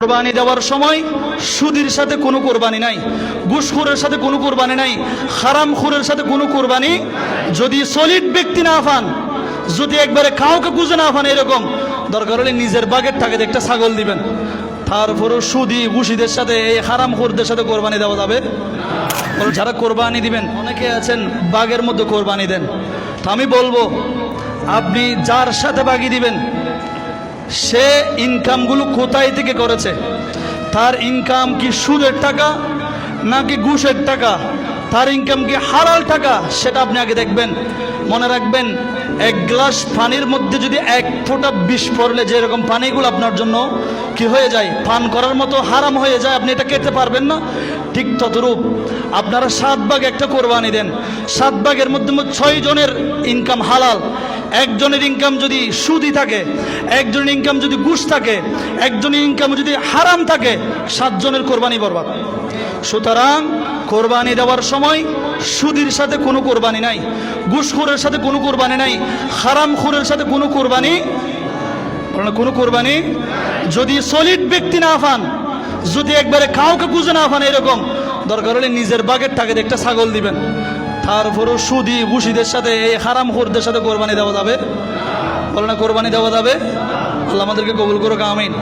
কোরবানি দেওয়ার সময় সুদের সাথে কোনো কোরবানি নাই, ঘুষখোরের সাথে কোনো কোরবানি নাই, হারামখোরের সাথে কোনো কোরবানি। যদি সলিড ব্যক্তি না পান, যদি একবারে কাউকে খুঁজে না পান, এরকম দরকার হলে নিজের বাগের টাকা দিয়ে একটা ছাগল দিবেন। তারপরেও সুদি ঘুষিদের সাথে, এই হারামখোরদের সাথে কোরবানি দেওয়া যাবে। যারা কোরবানি দিবেন, অনেকে আছেন বাগের মধ্যে কোরবানি দেন। তো আমি বলবো, আপনি যার সাথে বাগি দিবেন সে ইনকামগুলো কোথায় থেকে করেছে, তার ইনকাম কি সুদের টাকা নাকি ঘুষের টাকা, তার ইনকাম কি হালাল টাকা, সেটা আপনি আগে দেখবেন। মনে রাখবেন, এক গ্লাস পানির মধ্যে যদি এক ফোঁটা বিষ পড়লে যেরকম পানিগুলো আপনার জন্য কি হয়ে যায়, পান করার মতো হারাম হয়ে যায়, আপনি এটা খেতে পারবেন না, ঠিক ততরূপ আপনারা 7 ভাগ একটা কোরবানি দেন। 7 ভাগের মধ্যে 6 জনের ইনকাম হালাল, একজনের ইনকাম যদি সুদি থাকে, একজনের ইনকাম যদি ঘুষ থাকে, একজনের ইনকাম যদি হারাম থাকে, 7 জনের কোরবানি বরবাদ। সুতরাং কোরবানি দেওয়ার সময় সুদের সাথে কোনো কোরবানি নাই, ঘুষখোরের সাথে কোনো কোরবানি নাই, হারামখোরের সাথে কোনো কোরবানি, কোনো কোরবানি। যদি সলিড ব্যক্তি না পান, যদি একবারে কাউকে খুঁজে না পান, এরকম দরকার হলে নিজের বাগের টাকা দিয়ে একটা ছাগল দিবেন। তারপরও সুদি ঘুষিদের সাথে, এই হারামখোরদের সাথে কোরবানি দেওয়া যাবে? বলে না কোরবানি দেওয়া যাবে? আল্লাহ আমাদেরকে কবুল করুক, আমিন।